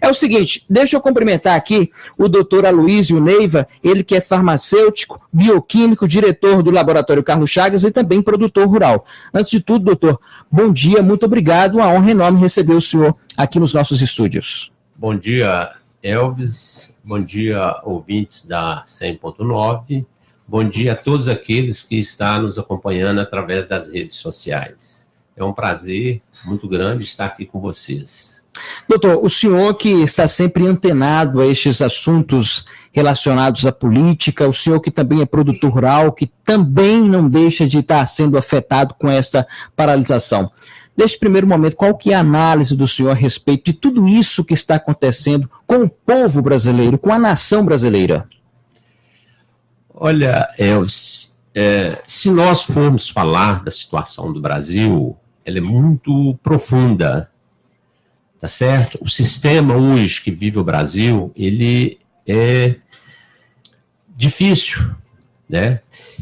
É o seguinte, deixa eu cumprimentar aqui o doutor Aloysio Neiva, ele que é farmacêutico, bioquímico, diretor do Laboratório Carlos Chagas e também produtor rural. Antes de tudo, doutor, bom dia, muito obrigado, uma honra enorme receber o senhor aqui nos nossos estúdios. Bom dia, Elvis, bom dia, ouvintes da 100.9, bom dia a todos aqueles que estão nos acompanhando através das redes sociais. É um prazer muito grande estar aqui com vocês. Doutor, o senhor que está sempre antenado a estes assuntos relacionados à política, o senhor que também é produtor rural, que também não deixa de estar sendo afetado com esta paralisação. Neste primeiro momento, qual que é a análise do senhor a respeito de tudo isso que está acontecendo com o povo brasileiro, com a nação brasileira? Olha, Elvis, se nós formos falar da situação do Brasil, ela é muito profunda, tá certo? O sistema hoje que vive o Brasil, ele é difícil, né?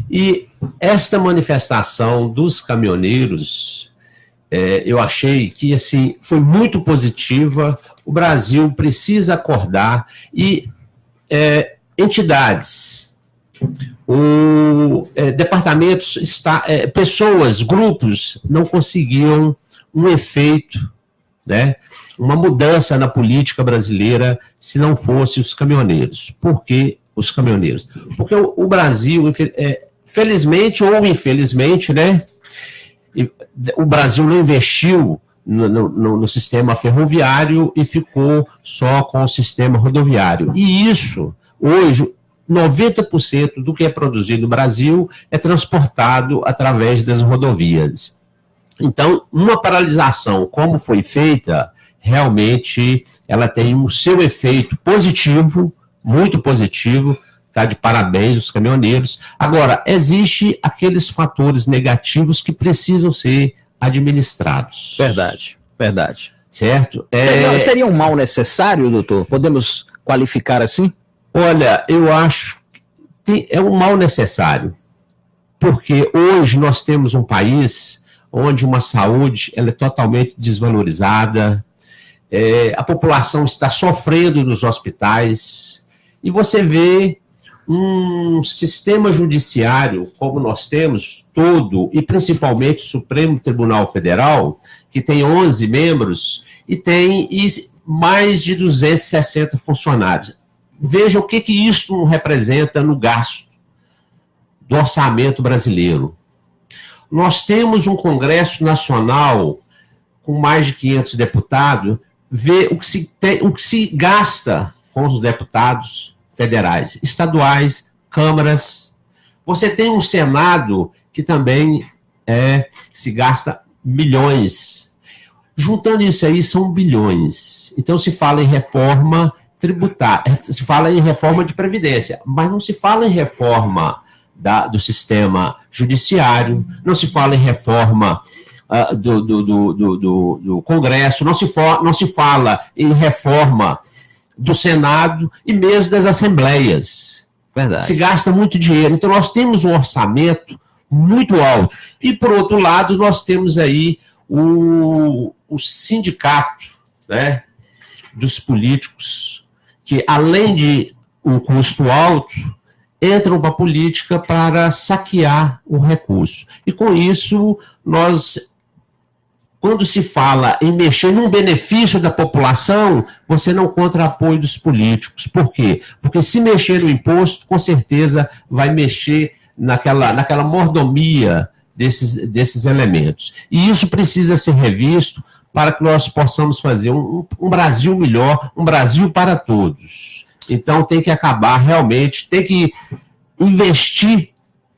E esta manifestação dos caminhoneiros, eu achei que, assim, foi muito positiva. O Brasil precisa acordar e entidades, departamentos, pessoas, grupos não conseguiam um efeito, né, uma mudança na política brasileira se não fosse os caminhoneiros. Por que os caminhoneiros? Porque o Brasil, felizmente ou infelizmente, né, o Brasil não investiu no sistema ferroviário e ficou só com o sistema rodoviário. E isso, hoje, 90% do que é produzido no Brasil é transportado através das rodovias. Então, uma paralisação como foi feita, realmente ela tem o seu efeito positivo, muito positivo, tá? De parabéns os caminhoneiros. Agora, existem aqueles fatores negativos que precisam ser administrados. Verdade, verdade. Certo? Seria um mal necessário, doutor? Podemos qualificar assim? Olha, eu acho que é um mal necessário, porque hoje nós temos um país onde uma saúde ela é totalmente desvalorizada, a população está sofrendo nos hospitais, e você vê um sistema judiciário como nós temos todo, e principalmente o Supremo Tribunal Federal, que tem 11 membros e tem mais de 260 funcionários. Veja o que isso representa no gasto do orçamento brasileiro. Nós temos um Congresso Nacional com mais de 500 deputados, vê o que se gasta com os deputados federais, estaduais, câmaras. Você tem um Senado que também se gasta milhões. Juntando isso aí, são bilhões. Então se fala em reforma tributária, se fala em reforma de previdência, mas não se fala em reforma do sistema judiciário, não se fala em reforma do Congresso, não se fala em reforma do Senado e mesmo das assembleias. Verdade. Se gasta muito dinheiro. Então nós temos um orçamento muito alto. E por outro lado, nós temos aí o sindicato, né, dos políticos, que além de um custo alto, entram para a política para saquear o recurso. E com isso, quando se fala em mexer num benefício da população, você não conta apoio dos políticos. Por quê? Porque se mexer no imposto, com certeza vai mexer naquela mordomia desses elementos. E isso precisa ser revisto para que nós possamos fazer um Brasil melhor, um Brasil para todos. Então tem que acabar realmente, tem que investir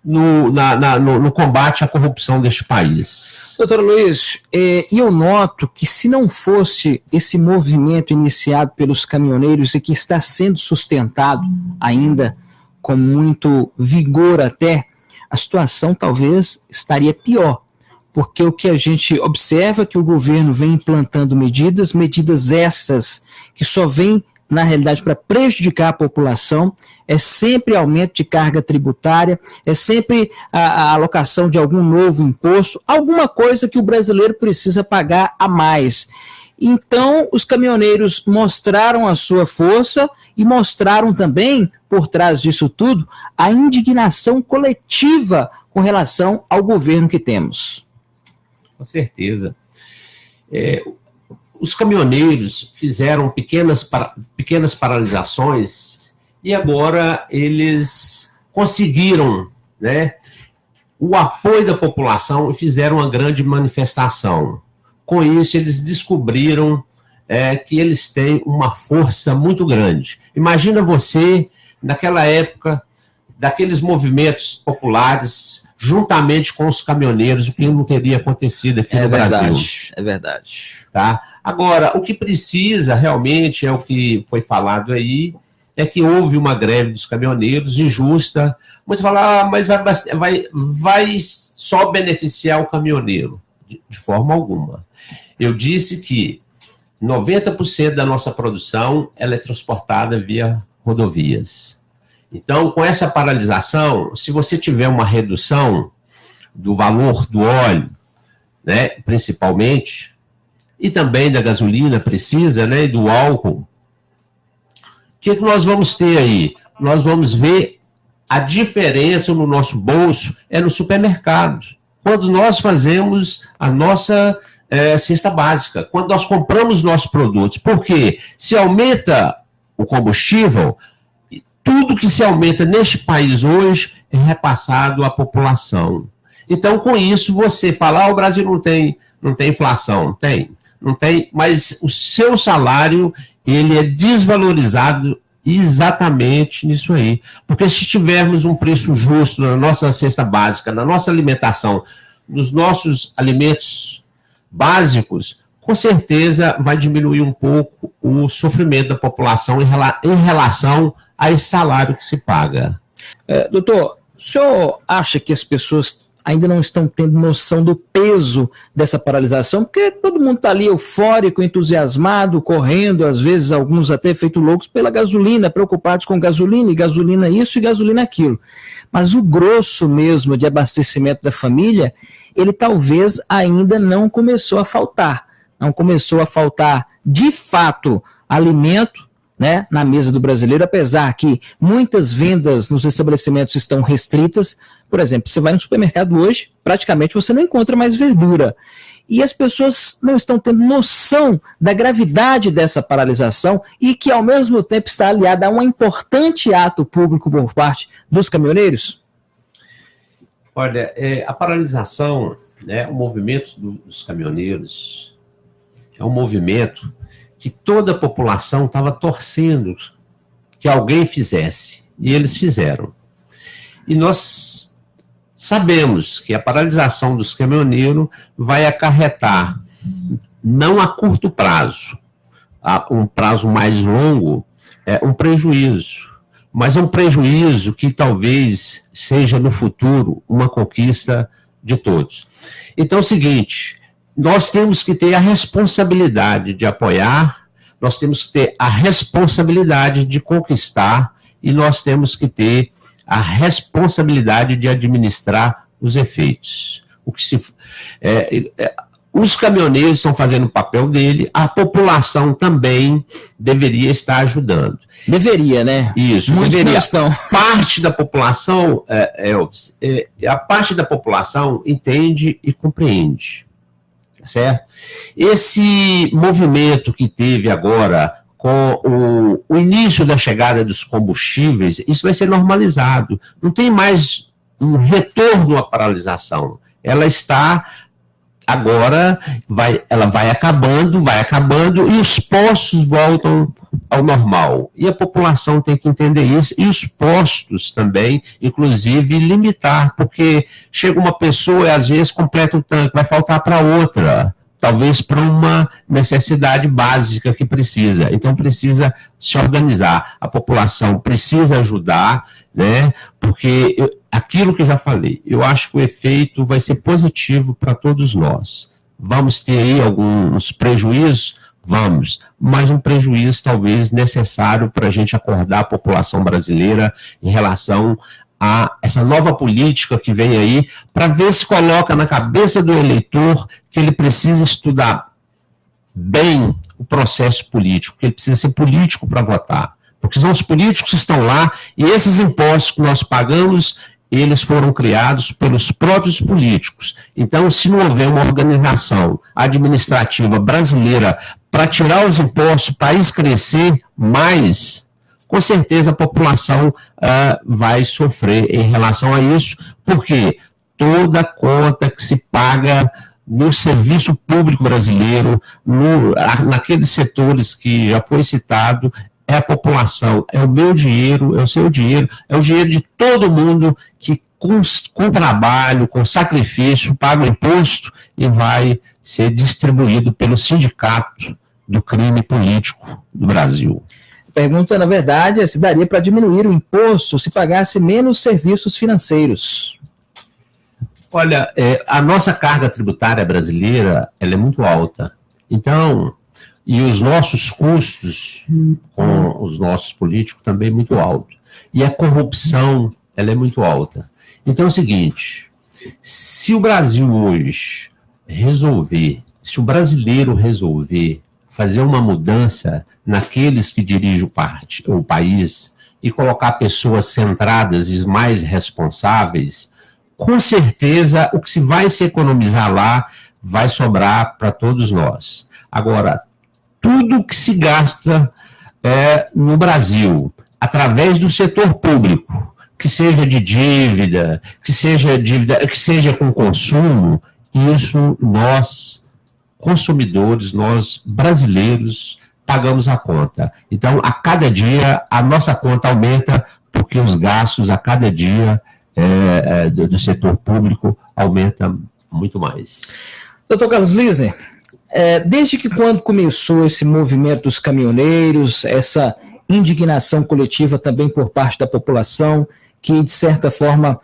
no combate à corrupção deste país. Doutor Luiz, eu noto que se não fosse esse movimento iniciado pelos caminhoneiros e que está sendo sustentado ainda com muito vigor até, a situação talvez estaria pior. Porque o que a gente observa é que o governo vem implantando medidas essas que só vêm, na realidade, para prejudicar a população, é sempre aumento de carga tributária, é sempre a alocação de algum novo imposto, alguma coisa que o brasileiro precisa pagar a mais. Então, os caminhoneiros mostraram a sua força e mostraram também, por trás disso tudo, a indignação coletiva com relação ao governo que temos. Com certeza. Os caminhoneiros fizeram pequenas paralisações e agora eles conseguiram, né, o apoio da população e fizeram uma grande manifestação. Com isso, eles descobriram que eles têm uma força muito grande. Imagina você, naquela época, daqueles movimentos populares, juntamente com os caminhoneiros, o que não teria acontecido aqui no Brasil. É verdade. Tá? Agora, o que precisa realmente é o que foi falado aí, é que houve uma greve dos caminhoneiros injusta, mas falar, mas vai só beneficiar o caminhoneiro. De forma alguma. Eu disse que 90% da nossa produção ela é transportada via rodovias. Então, com essa paralisação, se você tiver uma redução do valor do óleo, né, principalmente, e também da gasolina precisa, né, e do álcool, o que nós vamos ter aí? Nós vamos ver a diferença no nosso bolso no supermercado. Quando nós fazemos a nossa cesta básica, quando nós compramos nossos produtos. Porque se aumenta o combustível, tudo que se aumenta neste país hoje é repassado à população. Então, com isso, você fala, o Brasil não tem inflação. Não tem, mas o seu salário ele é desvalorizado exatamente nisso aí. Porque se tivermos um preço justo na nossa cesta básica, na nossa alimentação, nos nossos alimentos básicos, com certeza vai diminuir um pouco o sofrimento da população em relação a esse salário que se paga. Doutor, o senhor acha que as pessoas ainda não estão tendo noção do peso dessa paralisação? Porque todo mundo está ali eufórico, entusiasmado, correndo, às vezes alguns até feito loucos pela gasolina, preocupados com gasolina, e gasolina isso e gasolina aquilo. Mas o grosso mesmo de abastecimento da família, ele talvez ainda não começou a faltar. Não começou a faltar, de fato, alimento, né, na mesa do brasileiro, apesar que muitas vendas nos estabelecimentos estão restritas. Por exemplo, você vai no supermercado hoje, praticamente você não encontra mais verdura. E as pessoas não estão tendo noção da gravidade dessa paralisação e que, ao mesmo tempo, está aliada a um importante ato público por parte dos caminhoneiros? Olha, a paralisação, né, o movimento dos caminhoneiros é um movimento que toda a população estava torcendo que alguém fizesse, e eles fizeram. E nós sabemos que a paralisação dos caminhoneiros vai acarretar, não a curto prazo, a um prazo mais longo, um prejuízo, mas é um prejuízo que talvez seja no futuro uma conquista de todos. Então é o seguinte, nós temos que ter a responsabilidade de apoiar, nós temos que ter a responsabilidade de conquistar e nós temos que ter a responsabilidade de administrar os efeitos. Os caminhoneiros estão fazendo o papel dele, a população também deveria estar ajudando. Deveria, né? Isso, muitos deveria. Não estão. Parte da população, a parte da população entende e compreende, certo? Esse movimento que teve agora com o início da chegada dos combustíveis, isso vai ser normalizado. Não tem mais um retorno à paralisação. Ela está agora, ela vai acabando, e os postos voltam ao normal. E a população tem que entender isso, e os postos também, inclusive, limitar, porque chega uma pessoa e às vezes completa o tanque, vai faltar para outra, talvez para uma necessidade básica que precisa. Então precisa se organizar, a população precisa ajudar, né? Porque aquilo que eu já falei, eu acho que o efeito vai ser positivo para todos nós. Vamos ter aí alguns prejuízos? Vamos, mas um prejuízo talvez necessário para a gente acordar a população brasileira em relação a essa nova política que vem aí, para ver se coloca na cabeça do eleitor que ele precisa estudar bem o processo político, porque ele precisa ser político para votar, porque são os políticos que estão lá, e esses impostos que nós pagamos, eles foram criados pelos próprios políticos. Então, se não houver uma organização administrativa brasileira para tirar os impostos, o país crescer mais, com certeza a população vai sofrer em relação a isso, porque toda conta que se paga no serviço público brasileiro, naqueles setores que já foi citado, é a população, é o meu dinheiro, é o seu dinheiro, é o dinheiro de todo mundo que com trabalho, com sacrifício, paga o imposto e vai ser distribuído pelo sindicato do crime político do Brasil. A pergunta, na verdade, é se daria para diminuir o imposto se pagasse menos serviços financeiros. Olha, a nossa carga tributária brasileira, ela é muito alta. Então, e os nossos custos com os nossos políticos também muito alto. E a corrupção, ela é muito alta. Então é o seguinte, se o Brasil hoje resolver, se o brasileiro resolver fazer uma mudança naqueles que dirigem o país e colocar pessoas centradas e mais responsáveis, com certeza o que se vai se economizar lá vai sobrar para todos nós. Agora, tudo que se gasta no Brasil, através do setor público, que seja de dívida, que seja com consumo, isso nós, consumidores, nós brasileiros, pagamos a conta. Então, a cada dia, a nossa conta aumenta, porque os gastos a cada dia do setor público aumentam muito mais. Doutor Carlos Lisner, desde que quando começou esse movimento dos caminhoneiros, essa indignação coletiva também por parte da população, que de certa forma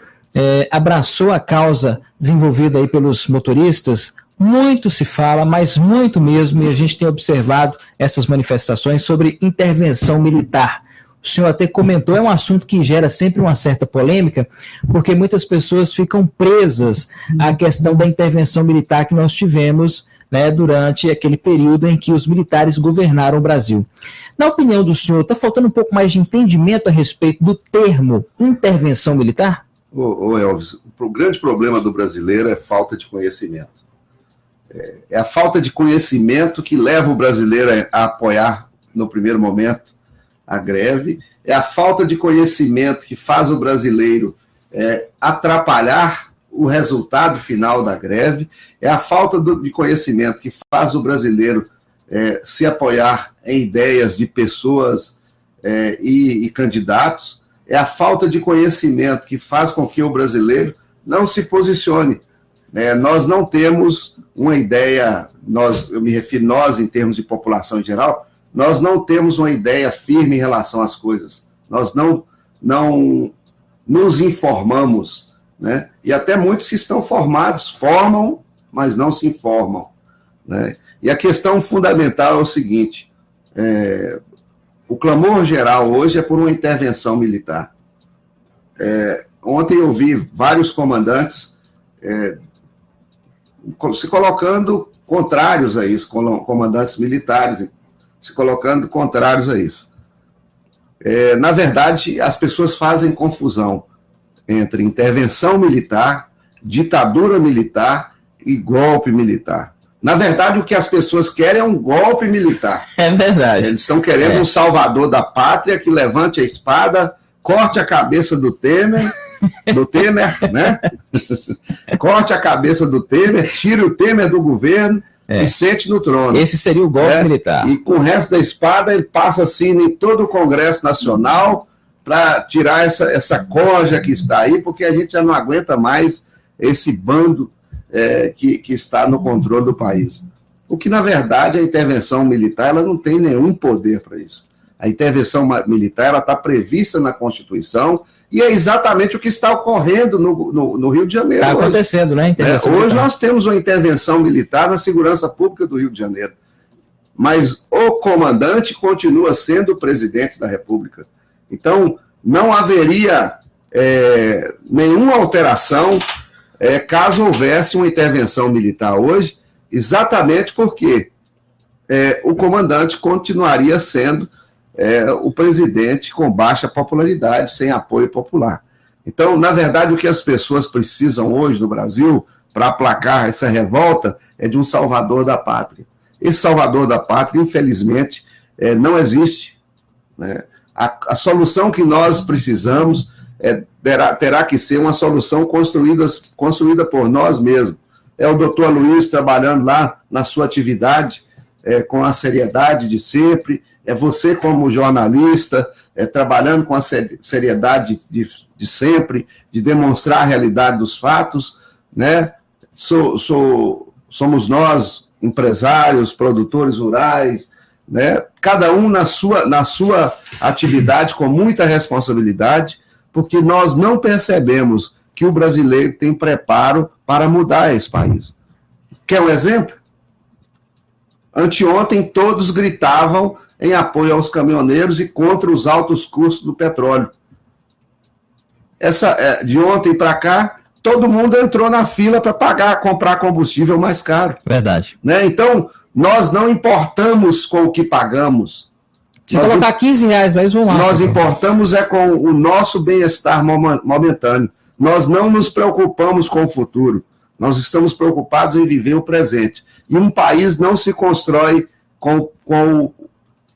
abraçou a causa desenvolvida aí pelos motoristas, muito se fala, mas muito mesmo, e a gente tem observado essas manifestações sobre intervenção militar. O senhor até comentou, é um assunto que gera sempre uma certa polêmica, porque muitas pessoas ficam presas à questão da intervenção militar que nós tivemos, né, durante aquele período em que os militares governaram o Brasil. Na opinião do senhor, está faltando um pouco mais de entendimento a respeito do termo intervenção militar? Ô Elvis, o grande problema do brasileiro é falta de conhecimento. É a falta de conhecimento que leva o brasileiro a apoiar, no primeiro momento, a greve. É a falta de conhecimento que faz o brasileiro atrapalhar o resultado final da greve. É a falta de conhecimento que faz o brasileiro se apoiar em ideias de pessoas e candidatos. É a falta de conhecimento que faz com que o brasileiro não se posicione. Nós não temos uma ideia, eu me refiro nós em termos de população em geral, nós não temos uma ideia firme em relação às coisas. Nós não nos informamos, né? E até muitos que estão formados, formam, mas não se informam, né? E a questão fundamental é o seguinte, o clamor geral hoje é por uma intervenção militar. Ontem eu vi vários comandantes se colocando contrários a isso, comandantes militares se colocando contrários a isso. Na verdade, as pessoas fazem confusão entre intervenção militar, ditadura militar e golpe militar. Na verdade, o que as pessoas querem é um golpe militar. É verdade. Eles estão querendo um salvador da pátria que levante a espada, corte a cabeça do Temer, né? Corte a cabeça do Temer, tire o Temer do governo e sente no trono. Esse seria o golpe militar. E com o resto da espada, ele passa assim em todo o Congresso Nacional para tirar essa corja que está aí, porque a gente já não aguenta mais esse bando que está no controle do país. O que, na verdade, a intervenção militar ela não tem nenhum poder para isso. A intervenção militar ela está prevista na Constituição e é exatamente o que está ocorrendo no Rio de Janeiro. Está acontecendo, né? Hoje nós temos uma intervenção militar na segurança pública do Rio de Janeiro. Mas o comandante continua sendo o presidente da República. Então, não haveria nenhuma alteração caso houvesse uma intervenção militar hoje, exatamente porque o comandante continuaria sendo o presidente com baixa popularidade, sem apoio popular. Então, na verdade, o que as pessoas precisam hoje no Brasil, para aplacar essa revolta, é de um salvador da pátria. Esse salvador da pátria, infelizmente, não existe, né? A solução que nós precisamos terá que ser uma solução construída por nós mesmos. É o doutor Luiz trabalhando lá na sua atividade, com a seriedade de sempre, é você como jornalista, trabalhando com a seriedade de sempre, de demonstrar a realidade dos fatos, né? Somos nós, empresários, produtores rurais, né? Cada um na sua atividade com muita responsabilidade, porque nós não percebemos que o brasileiro tem preparo para mudar esse país. Quer um exemplo? Anteontem todos gritavam em apoio aos caminhoneiros e contra os altos custos do petróleo. De ontem para cá, todo mundo entrou na fila para comprar combustível mais caro. Verdade. Né? Então, nós não importamos com o que pagamos. Se colocar R$15, eles vão lá. Nós importamos com o nosso bem-estar momentâneo. Nós não nos preocupamos com o futuro. Nós estamos preocupados em viver o presente. E um país não se constrói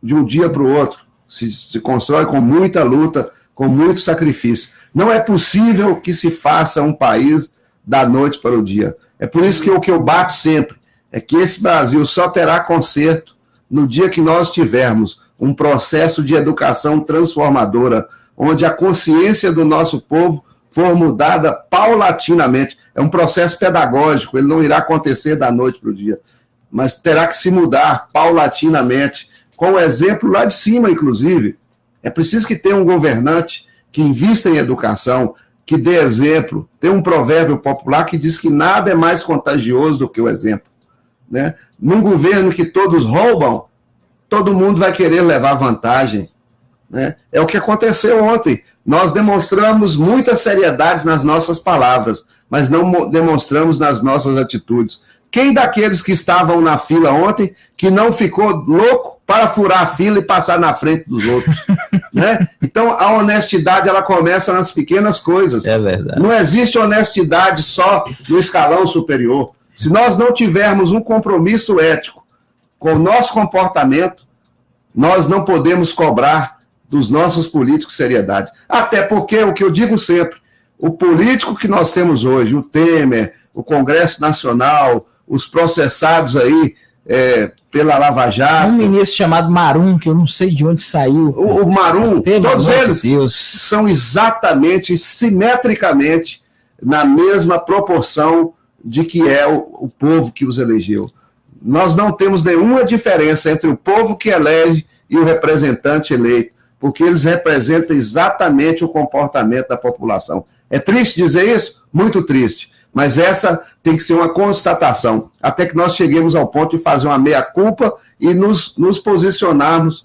de um dia para o outro. Se constrói com muita luta, com muito sacrifício. Não é possível que se faça um país da noite para o dia. É por isso que o que eu bato sempre é que esse Brasil só terá conserto no dia que nós tivermos um processo de educação transformadora, onde a consciência do nosso povo for mudada paulatinamente. É um processo pedagógico, ele não irá acontecer da noite para o dia, mas terá que se mudar paulatinamente, com o exemplo lá de cima, inclusive. É preciso que tenha um governante que invista em educação, que dê exemplo. Tem um provérbio popular que diz que nada é mais contagioso do que o exemplo. Né? Num governo que todos roubam, todo mundo vai querer levar vantagem. Né? É o que aconteceu ontem. Nós demonstramos muita seriedade nas nossas palavras, mas não demonstramos nas nossas atitudes. Quem daqueles que estavam na fila ontem que não ficou louco para furar a fila e passar na frente dos outros? Né? Então, a honestidade ela começa nas pequenas coisas. É verdade. Não existe honestidade só no escalão superior. Se nós não tivermos um compromisso ético com o nosso comportamento, nós não podemos cobrar dos nossos políticos seriedade. Até porque, o que eu digo sempre, o político que nós temos hoje, o Temer, o Congresso Nacional, os processados aí pela Lava Jato... Um ministro chamado Marum, que eu não sei de onde saiu. O Marum, todos eles Deus. São exatamente, simetricamente, na mesma proporção de que é o povo que os elegeu. Nós não temos nenhuma diferença entre o povo que elege e o representante eleito, porque eles representam exatamente o comportamento da população. É triste dizer isso? Muito triste. Mas essa tem que ser uma constatação, até que nós cheguemos ao ponto de fazer uma meia-culpa e nos posicionarmos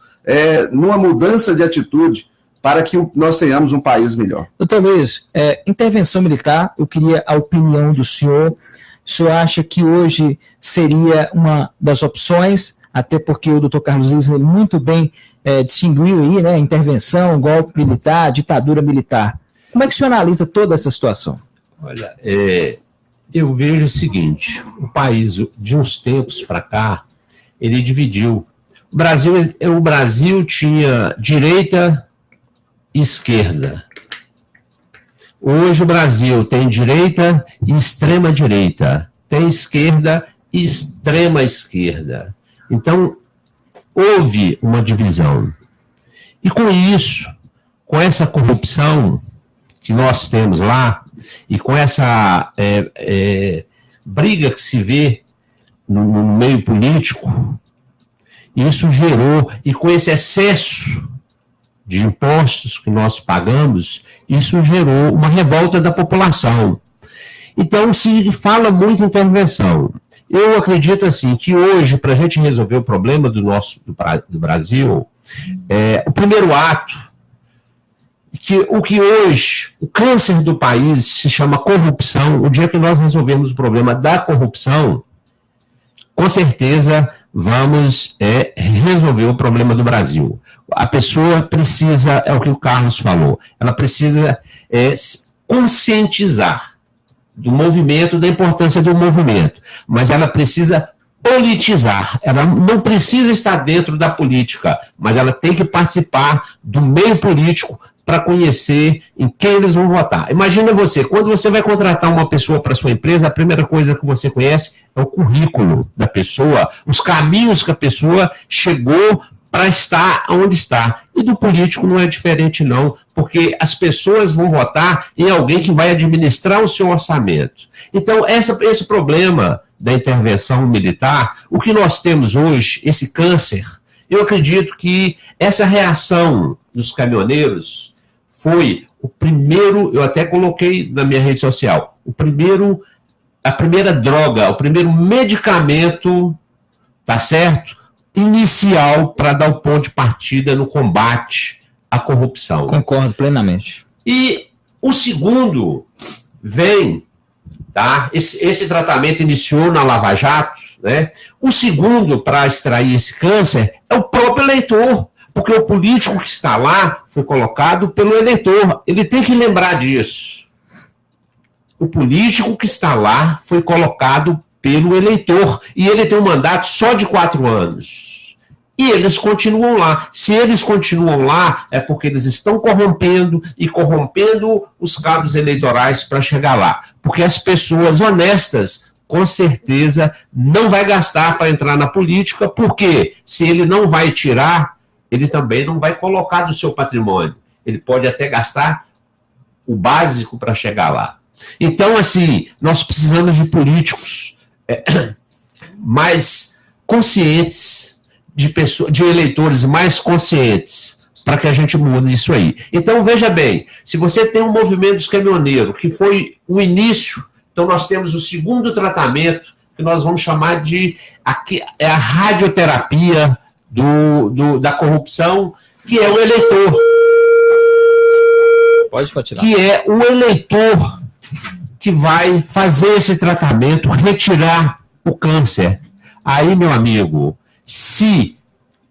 numa mudança de atitude para que nós tenhamos um país melhor. Doutor Luiz, intervenção militar, eu queria a opinião do senhor. O senhor acha que hoje seria uma das opções, até porque o doutor Carlos Luiz muito bem distinguiu aí, né, intervenção, golpe militar, ditadura militar. Como é que o senhor analisa toda essa situação? Olha, eu vejo o seguinte, o país, de uns tempos para cá, ele dividiu. O Brasil tinha direita e esquerda. Hoje o Brasil tem direita e extrema direita, tem esquerda e extrema esquerda. Então, houve uma divisão. E com isso, com essa corrupção que nós temos lá, e com essa briga que se vê no meio político, isso gerou, e com esse excesso de impostos que nós pagamos, isso gerou uma revolta da população. Então, se fala muito em intervenção. Eu acredito assim, que hoje, para a gente resolver o problema do Brasil, o primeiro ato, o que hoje, o câncer do país se chama corrupção, o dia que nós resolvemos o problema da corrupção, com certeza vamos resolver o problema do Brasil. A pessoa precisa, é o que o Carlos falou, ela precisa conscientizar do movimento, da importância do movimento, mas ela precisa politizar, ela não precisa estar dentro da política, mas ela tem que participar do meio político para conhecer em quem eles vão votar. Imagina você, quando você vai contratar uma pessoa para sua empresa, a primeira coisa que você conhece é o currículo da pessoa, os caminhos que a pessoa chegou para estar onde está. E do político não é diferente não, porque as pessoas vão votar em alguém que vai administrar o seu orçamento. Então, esse problema da intervenção militar, o que nós temos hoje, esse câncer, eu acredito que essa reação dos caminhoneiros foi o primeiro, eu até coloquei na minha rede social, a primeira droga, o primeiro medicamento, tá certo? Inicial para dar o ponto de partida no combate à corrupção. Concordo plenamente. E o segundo vem, tá? Esse tratamento iniciou na Lava Jato, né? O segundo para extrair esse câncer é o próprio eleitor, porque o político que está lá foi colocado pelo eleitor. Ele tem que lembrar disso. O político que está lá foi colocado pelo eleitor, e ele tem um mandato só de 4 anos. E eles continuam lá. Se eles continuam lá, é porque eles estão corrompendo os cabos eleitorais para chegar lá. Porque as pessoas honestas, com certeza, não vai gastar para entrar na política, porque se ele não vai tirar, ele também não vai colocar do seu patrimônio. Ele pode até gastar o básico para chegar lá. Então, assim, nós precisamos de políticos mais conscientes, de eleitores mais conscientes, para que a gente mude isso aí. Então, veja bem, se você tem um movimento dos caminhoneiros, que foi o início, então nós temos o segundo tratamento, que nós vamos chamar de a radioterapia da corrupção, que é o eleitor. Pode continuar. Que é o eleitor que vai fazer esse tratamento, retirar o câncer. Aí, meu amigo, se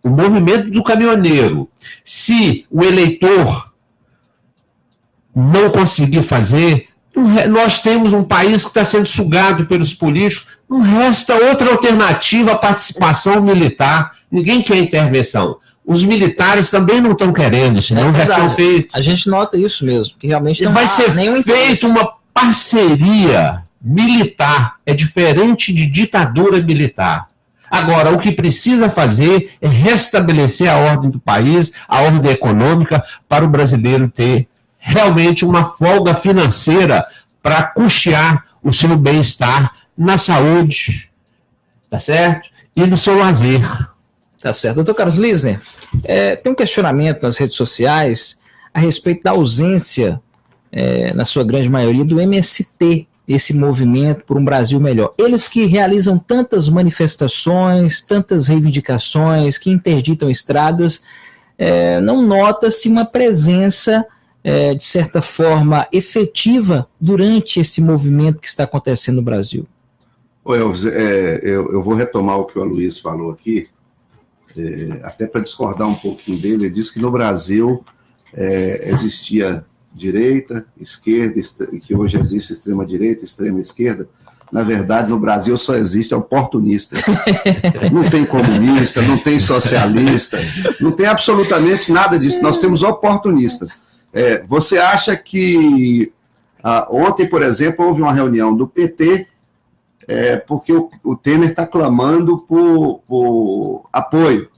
o movimento do caminhoneiro, se o eleitor não conseguir fazer, nós temos um país que está sendo sugado pelos políticos, não resta outra alternativa à participação militar. Ninguém quer intervenção. Os militares também não estão querendo, senão já tinham feito. A gente nota isso mesmo, que realmente não vai ser feita uma parceria militar, é diferente de ditadura militar. Agora, o que precisa fazer é restabelecer a ordem do país, a ordem econômica, para o brasileiro ter realmente uma folga financeira para custear o seu bem-estar na saúde, tá certo? E no seu lazer. Tá certo. Doutor Carlos Lisner, tem um questionamento nas redes sociais a respeito da ausência, na sua grande maioria, do MST, esse movimento por um Brasil melhor. Eles que realizam tantas manifestações, tantas reivindicações, que interditam estradas, não nota-se uma presença, de certa forma, efetiva durante esse movimento que está acontecendo no Brasil. Elvis, eu vou retomar o que o Aloysio falou aqui, até para discordar um pouquinho dele. Ele disse que no Brasil existia direita, esquerda, que hoje existe extrema direita, extrema esquerda. Na verdade, no Brasil só existe oportunista. Não tem comunista, não tem socialista, não tem absolutamente nada disso. Nós temos oportunistas. Você acha que ontem, por exemplo, houve uma reunião do PT, porque o Temer está clamando por apoio.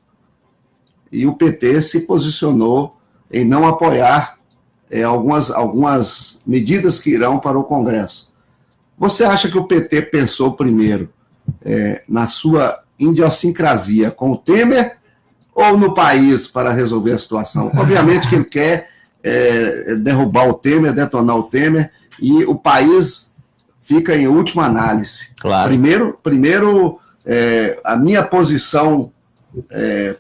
E o PT se posicionou em não apoiar algumas medidas que irão para o Congresso. Você acha que o PT pensou primeiro na sua idiosincrasia com o Temer ou no país para resolver a situação? Obviamente que ele quer derrubar o Temer, detonar o Temer, e o país fica em última análise. Claro. Primeiro a minha posição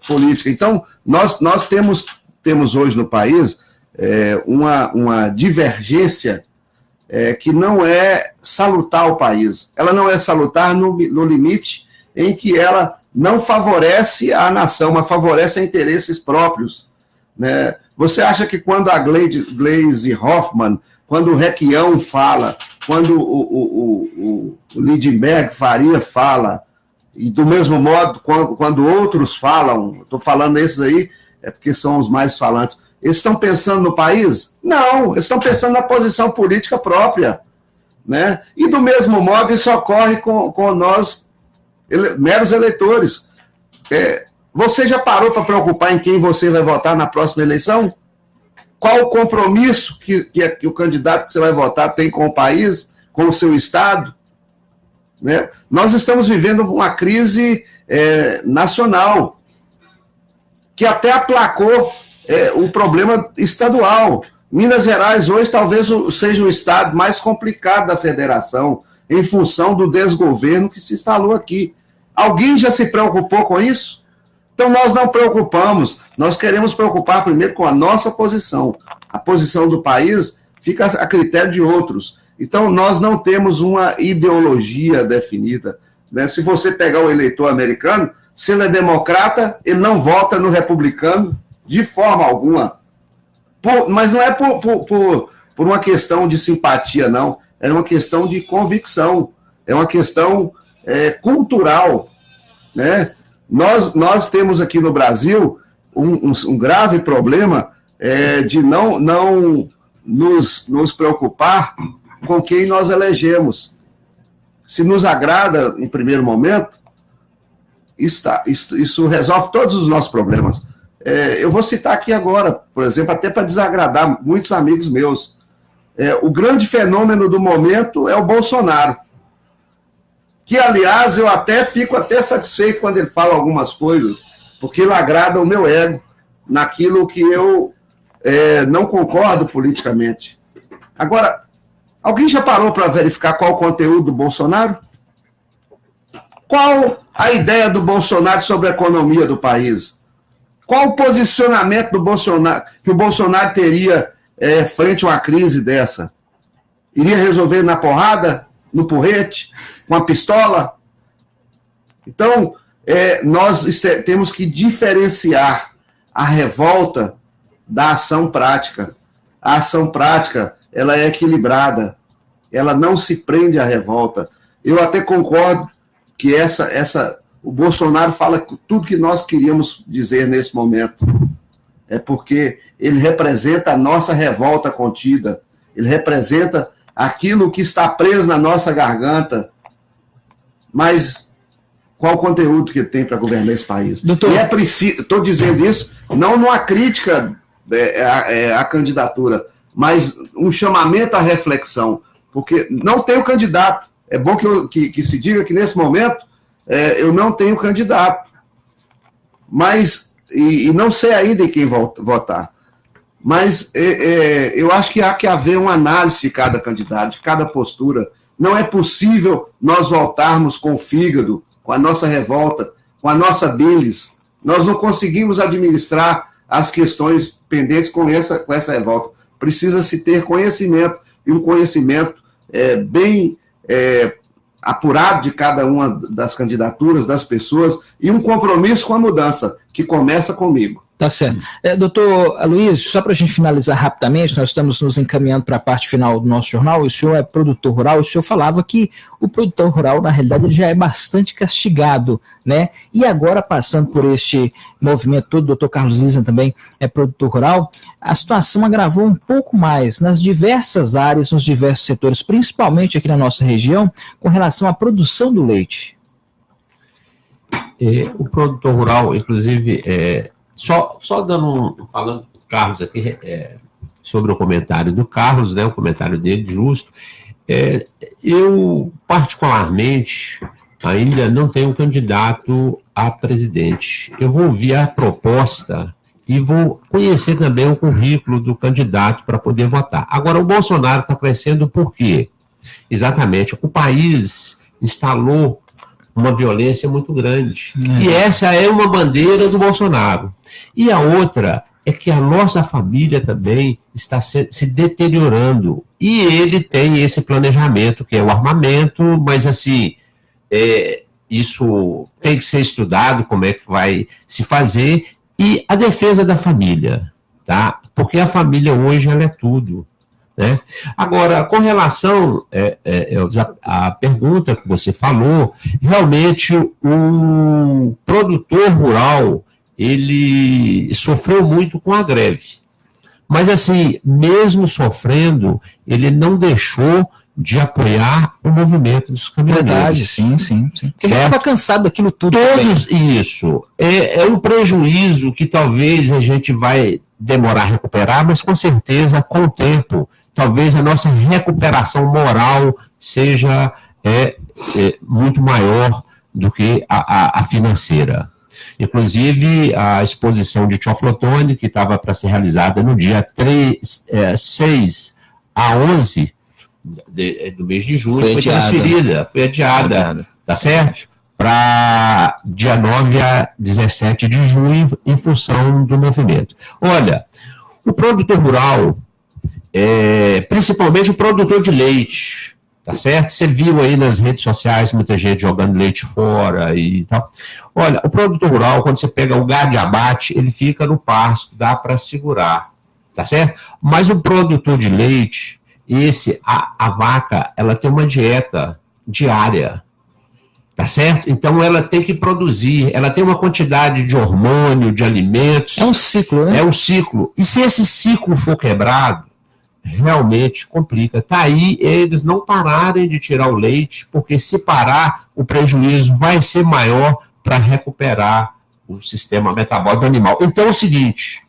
política. Então, nós temos hoje no país uma divergência que não é salutar ao país. Ela não é salutar no limite em que ela não favorece a nação, mas favorece a interesses próprios, né? Você acha que quando a Gleisi Hoffmann, quando o Requião fala, quando o Lindenberg Faria fala, e do mesmo modo, quando outros falam, estou falando esses aí, é porque são os mais falantes, eles estão pensando no país? Não, eles estão pensando na posição política própria, né? E do mesmo modo isso ocorre com nós, meros eleitores. Você já parou para preocupar em quem você vai votar na próxima eleição? Qual o compromisso que o candidato que você vai votar tem com o país, com o seu Estado? Né? Nós estamos vivendo uma crise nacional, que até aplacou o problema estadual. Minas Gerais hoje talvez seja o estado mais complicado da federação, em função do desgoverno que se instalou aqui. Alguém já se preocupou com isso? Então nós não preocupamos, nós queremos preocupar primeiro com a nossa posição. A posição do país fica a critério de outros. Então nós não temos uma ideologia definida, né? Se você pegar o eleitor americano, se ele é democrata, ele não vota no republicano de forma alguma. Mas não é por uma questão de simpatia, não. É uma questão de convicção. É uma questão cultural, né? Nós temos aqui no Brasil um grave problema de não nos preocupar com quem nós elegemos. Se nos agrada em primeiro momento, isso resolve todos os nossos problemas. Eu vou citar aqui agora, por exemplo, até para desagradar muitos amigos meus. O grande fenômeno do momento é o Bolsonaro, que, aliás, eu fico satisfeito quando ele fala algumas coisas, porque ele agrada o meu ego naquilo que eu não concordo politicamente. Agora, alguém já parou para verificar qual o conteúdo do Bolsonaro? Qual a ideia do Bolsonaro sobre a economia do país? Qual o posicionamento do Bolsonaro, que o Bolsonaro teria frente a uma crise dessa? Iria resolver na porrada, no porrete, com a pistola? Então, nós temos que diferenciar a revolta da ação prática. A ação prática, ela é equilibrada, ela não se prende à revolta. Eu até concordo que o Bolsonaro fala tudo que nós queríamos dizer nesse momento. É porque ele representa a nossa revolta contida, ele representa aquilo que está preso na nossa garganta. Mas qual o conteúdo que ele tem para governar esse país? Doutor, e é preciso, estou dizendo isso não numa crítica à candidatura, mas um chamamento à reflexão, porque não tem o candidato. É bom que se diga que nesse momento eu não tenho candidato, mas e não sei ainda em quem votar. Mas eu acho que há que haver uma análise de cada candidato, de cada postura. Não é possível nós voltarmos com o fígado, com a nossa revolta, com a nossa bilis. Nós não conseguimos administrar as questões pendentes com essa revolta. Precisa-se ter conhecimento, e um conhecimento bem apurado de cada uma das candidaturas, das pessoas, e um compromisso com a mudança, que começa comigo. Tá certo. Doutor Aloysio, só para a gente finalizar rapidamente, nós estamos nos encaminhando para a parte final do nosso jornal. O senhor é produtor rural, o senhor falava que o produtor rural, na realidade, ele já é bastante castigado, né? E agora, passando por este movimento todo, o doutor Carlos Lisa também é produtor rural, a situação agravou um pouco mais nas diversas áreas, nos diversos setores, principalmente aqui na nossa região, com relação à produção do leite. O produtor rural, inclusive, Só falando para o Carlos aqui, sobre o comentário do Carlos, né, o comentário dele, justo, eu, particularmente, ainda não tenho candidato a presidente. Eu vou ouvir a proposta e vou conhecer também o currículo do candidato para poder votar. Agora, o Bolsonaro está crescendo por quê? Exatamente, o país instalou uma violência muito grande. E essa é uma bandeira do Bolsonaro. E a outra é que a nossa família também está se deteriorando. E ele tem esse planejamento, que é o armamento, mas assim, isso tem que ser estudado, como é que vai se fazer, e a defesa da família, tá? Porque a família hoje ela é tudo, né? Agora, com relação à pergunta que você falou, realmente o produtor rural, ele sofreu muito com a greve. Mas, assim, mesmo sofrendo, ele não deixou de apoiar o movimento dos caminhoneiros. Verdade, sim. Porque ele estava cansado daquilo tudo. Isso. É um prejuízo que talvez a gente vai demorar a recuperar, mas com certeza, com o tempo, talvez a nossa recuperação moral seja muito maior do que a financeira. Inclusive, a exposição de Teoflotone, que estava para ser realizada no dia 6 a 11 do mês de junho, foi adiada, tá certo? Para dia 9 a 17 de junho, em função do movimento. Olha, o produtor rural, principalmente o produtor de leite, tá certo? Você viu aí nas redes sociais muita gente jogando leite fora e tal. Olha, o produtor rural, quando você pega o gado de abate, ele fica no pasto, dá para segurar, tá certo? Mas o produtor de leite, a vaca, ela tem uma dieta diária, tá certo? Então ela tem que produzir, ela tem uma quantidade de hormônio, de alimentos. É um ciclo, né? É um ciclo. E se esse ciclo for quebrado, realmente complica. Tá aí eles não pararem de tirar o leite, porque se parar, o prejuízo vai ser maior para recuperar o sistema metabólico do animal. Então é o seguinte,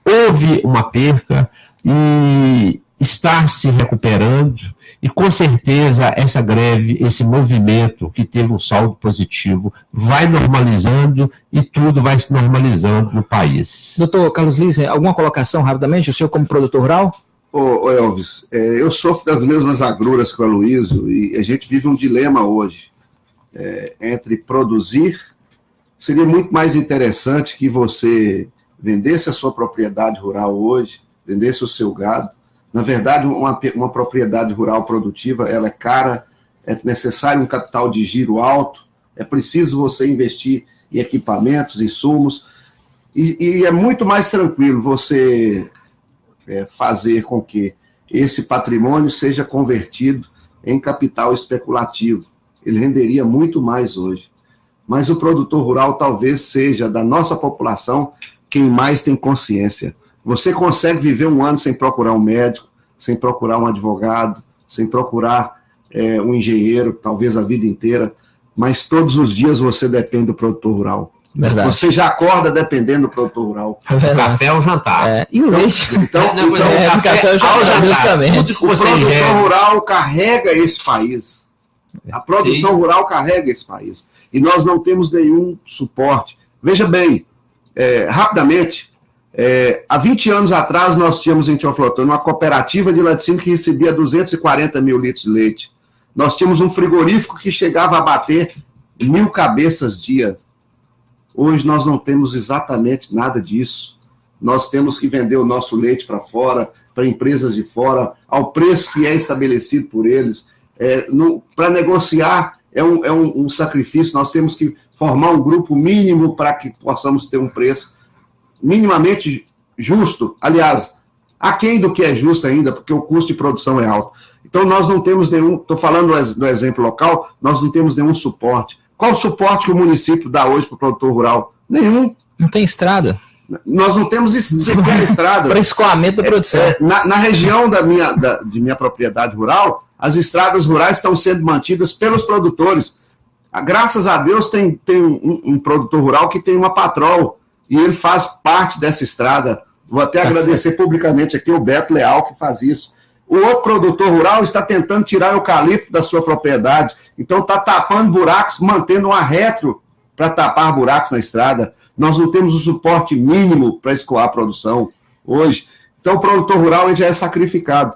houve uma perca e está se recuperando, e com certeza essa greve, esse movimento que teve um saldo positivo, vai normalizando e tudo vai se normalizando no país. Doutor Carlos Lise, alguma colocação rapidamente, o senhor como produtor rural? Ô Elvis, eu sofro das mesmas agruras que o Aloysio, e a gente vive um dilema hoje, entre produzir. Seria muito mais interessante que você vendesse a sua propriedade rural hoje, vendesse o seu gado. Na verdade, uma propriedade rural produtiva, ela é cara, é necessário um capital de giro alto, é preciso você investir em equipamentos, insumos, e é muito mais tranquilo você fazer com que esse patrimônio seja convertido em capital especulativo. Ele renderia muito mais hoje. Mas o produtor rural talvez seja, da nossa população, quem mais tem consciência. Você consegue viver um ano sem procurar um médico, sem procurar um advogado, sem procurar um engenheiro, talvez a vida inteira, mas todos os dias você depende do produtor rural. Verdade. Você já acorda dependendo do produtor rural. O café ou jantar. E o leite. Então, o café ou jantar, justamente. O produtor rural carrega esse país. A produção rural carrega esse país. E nós não temos nenhum suporte. Veja bem, rapidamente, há 20 anos atrás, nós tínhamos em Teoflotone uma cooperativa de laticínio que recebia 240 mil litros de leite. Nós tínhamos um frigorífico que chegava a bater 1.000 cabeças dia. Hoje nós não temos exatamente nada disso. Nós temos que vender o nosso leite para fora, para empresas de fora, ao preço que é estabelecido por eles. Para negociar é um sacrifício. Nós temos que formar um grupo mínimo para que possamos ter um preço minimamente justo, aliás, aquém do que é justo ainda, porque o custo de produção é alto. Então nós não temos nenhum, estou falando do exemplo local, nós não temos nenhum suporte. Qual o suporte que o município dá hoje para o produtor rural? Nenhum. Não tem estrada. Nós não temos sequer estrada. Para escoamento da produção. Na região de minha propriedade rural, as estradas rurais estão sendo mantidas pelos produtores. Graças a Deus tem um produtor rural que tem uma patrol, e ele faz parte dessa estrada. Vou até agradecer publicamente aqui o Beto Leal, que faz isso. O outro produtor rural está tentando tirar o eucalipto da sua propriedade, então está tapando buracos, mantendo uma retro para tapar buracos na estrada. Nós não temos o suporte mínimo para escoar a produção hoje. Então o produtor rural ele já é sacrificado.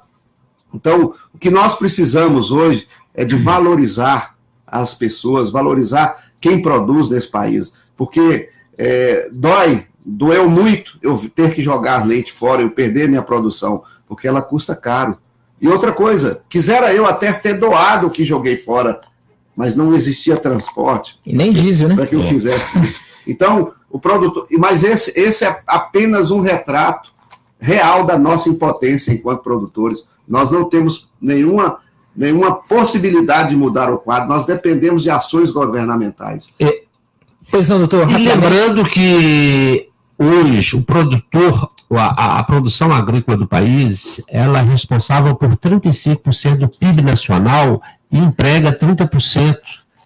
Então o que nós precisamos hoje é de valorizar as pessoas, valorizar quem produz nesse país, porque doeu muito eu ter que jogar leite fora, eu perder minha produção, porque ela custa caro. E outra coisa, quisera eu até ter doado o que joguei fora, mas não existia transporte. E nem diesel, né? Para que eu fizesse isso. Então, o produtor. Mas esse é apenas um retrato real da nossa impotência enquanto produtores. Nós não temos nenhuma possibilidade de mudar o quadro, nós dependemos de ações governamentais. Pois não, doutor. E lembrando que hoje o produtor, a produção agrícola do país, ela é responsável por 35% do PIB nacional e emprega 30%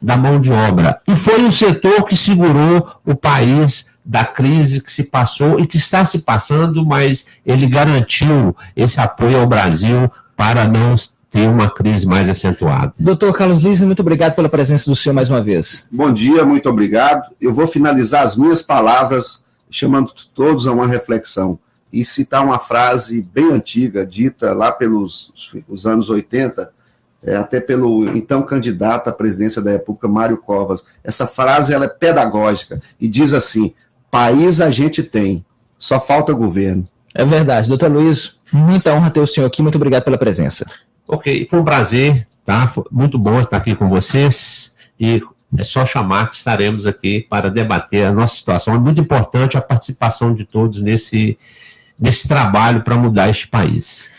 da mão de obra. E foi o setor que segurou o país da crise que se passou e que está se passando, mas ele garantiu esse apoio ao Brasil para não ter uma crise mais acentuada. Doutor Carlos Lise, muito obrigado pela presença do senhor mais uma vez. Bom dia, muito obrigado. Eu vou finalizar as minhas palavras chamando todos a uma reflexão e citar uma frase bem antiga, dita lá pelos os anos 80, até pelo então candidato à presidência da República, Mário Covas. Essa frase ela é pedagógica e diz assim: país a gente tem, só falta governo. É verdade. Doutor Luiz, muita honra ter o senhor aqui, muito obrigado pela presença. Ok, foi um prazer, tá? Foi muito bom estar aqui com vocês e é só chamar que estaremos aqui para debater a nossa situação. É muito importante a participação de todos nesse trabalho para mudar este país.